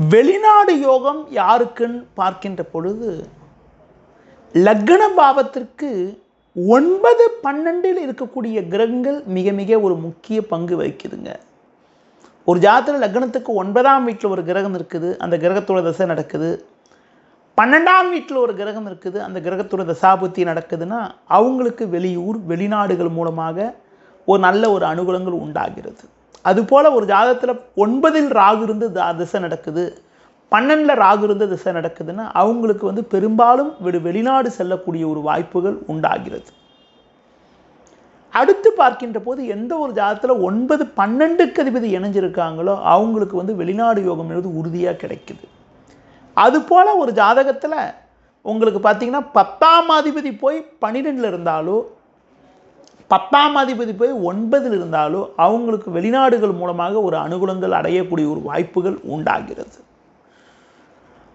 வெளிநாடு யோகம் யாருக்குன்னு பார்க்கின்ற பொழுது லக்ன பாவத்திற்கு 9, 12 இருக்கக்கூடிய கிரகங்கள் மிக மிக ஒரு முக்கிய பங்கு வகிக்குதுங்க. ஒரு ஜாதகத்தில் லக்னத்துக்கு 9ஆம் வீட்டில் ஒரு கிரகம் இருக்குது, அந்த கிரகத்தோட தசை நடக்குது. 12ஆம் வீட்டில் ஒரு கிரகம் இருக்குது, அந்த கிரகத்தோட தசாபுத்தி நடக்குதுன்னா அவங்களுக்கு வெளியூர் வெளிநாடுகள் மூலமாக ஒரு நல்ல ஒரு அனுகூலங்கள் உண்டாகிறது. அதுபோல் ஒரு ஜாதகத்தில் 9இல் ராகு இருந்து திசை நடக்குது, 12 ராகு இருந்து திசை நடக்குதுன்னா அவங்களுக்கு பெரும்பாலும் வெளிநாடு செல்லக்கூடிய ஒரு வாய்ப்புகள் உண்டாகிறது. அடுத்து பார்க்கின்ற போது எந்த ஒரு ஜாதகத்தில் 9, 12க்கு அதிபதி இணைஞ்சிருக்காங்களோ அவங்களுக்கு வெளிநாடு யோகம் என்பது உறுதியாக கிடைக்குது. அதுபோல் ஒரு ஜாதகத்தில் உங்களுக்கு பார்த்தீங்கன்னா 10ஆம் அதிபதி போய் 12ல் இருந்தாலோ 10ஆம் அதிபதி போய் 9ல் இருந்தாலோ அவங்களுக்கு வெளிநாடுகள் மூலமாக ஒரு அனுகூலங்கள் அடையக்கூடிய ஒரு வாய்ப்புகள் உண்டாகிறது.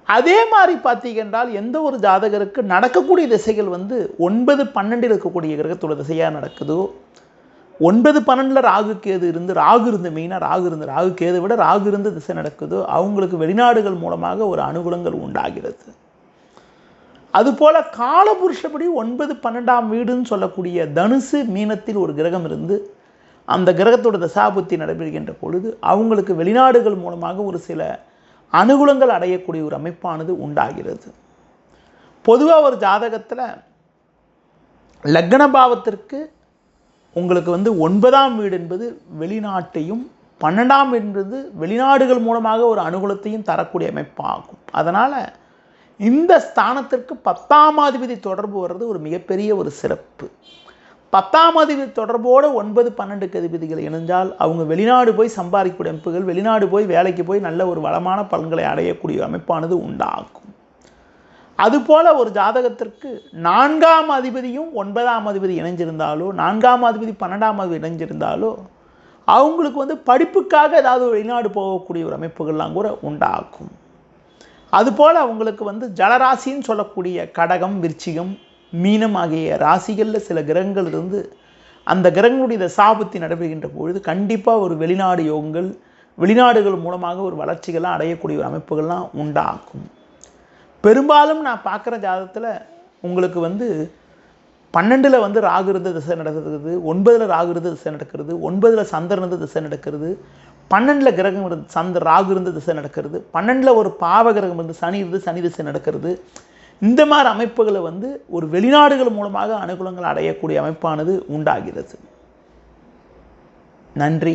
அதே மாதிரி பார்த்தீங்கன்றால் எந்த ஒரு ஜாதகருக்கு நடக்கக்கூடிய திசைகள் 9, 12 இருக்கக்கூடிய கிரகத்தோட திசையாக நடக்குதோ, 9, 12 ராகு கேது இருந்து மெயினாக ராகு கேது விட ராகு இருந்து திசை நடக்குதோ அவங்களுக்கு வெளிநாடுகள் மூலமாக ஒரு அனுகூலங்கள் உண்டாகிறது. அதுபோல் காலபுருஷப்படி 9, 12ஆம் வீடுன்னு சொல்லக்கூடிய தனுசு மீனத்தில் ஒரு கிரகம் இருந்து அந்த கிரகத்தோட தசாபுத்தி நடைபெறுகின்ற பொழுது அவங்களுக்கு வெளிநாடுகள் மூலமாக ஒரு சில அனுகூலங்கள் அடையக்கூடிய ஒரு அமைப்பானது உண்டாகிறது. பொதுவாக ஒரு ஜாதகத்தில் லக்ன பாவத்திற்கு உங்களுக்கு 9ஆம் வீடு என்பது வெளிநாட்டையும் 12ஆம் வீடு என்பது வெளிநாடுகள் மூலமாக ஒரு அனுகூலத்தையும் தரக்கூடிய அமைப்பாகும். அதனால் இந்த ஸ்தானத்திற்கு 10ஆம் அதிபதி தொடர்பு வர்றது ஒரு மிகப்பெரிய ஒரு சிறப்பு. 10ஆம் அதிபதி தொடர்போடு 9, 12க்கு அதிபதிகள் இணைஞ்சால் அவங்க வெளிநாடு போய் சம்பாதிக்கக்கூடிய அமைப்புகள், வெளிநாடு போய் வேலைக்கு போய் நல்ல ஒரு வளமான பலன்களை அடையக்கூடிய அமைப்பானது உண்டாகும். அதுபோல் ஒரு ஜாதகத்திற்கு 4ஆம் அதிபதியும் 9ஆம் அதிபதி இணைஞ்சிருந்தாலோ 4ஆம் அதிபதி 12ஆம் அதிபதி இணைஞ்சிருந்தாலோ அவங்களுக்கு படிப்புக்காக ஏதாவது வெளிநாடு போகக்கூடிய ஒரு அமைப்புகள்லாம் கூட உண்டாகும். அதுபோல் அவங்களுக்கு ஜலராசின்னு சொல்லக்கூடிய கடகம், விருச்சிகம், மீனம் ஆகிய ராசிகளில் சில கிரகங்கள் இருந்து அந்த கிரகங்களுடைய தசாபுத்தி நடைபெறுகின்ற பொழுது கண்டிப்பாக ஒரு வெளிநாடு யோகங்கள் வெளிநாடுகள் மூலமாக ஒரு வளர்ச்சிகள்லாம் அடையக்கூடிய ஒரு அமைப்புகள்லாம் உண்டாகும். பெரும்பாலும் நான் பார்க்குற ஜாதகத்தில் உங்களுக்கு 12ல் ராகு இருந்த திசை நடக்கிறது, 9ல் ராகு இருந்த திசை நடக்கிறது, 9ல் சந்திரன் இருந்த திசை நடக்கிறது, 12ல் கிரகம் ராகு இருந்த திசை நடக்கிறது, 12ல் ஒரு பாவ கிரகம் இருந்து சனி இருந்து சனி திசை நடக்கிறது. இந்த மாதிரி அமைப்புகளை ஒரு வெளிநாடுகள் மூலமாக அனுகூலங்கள் அடையக்கூடிய அமைப்பானது உண்டாகிறது. நன்றி.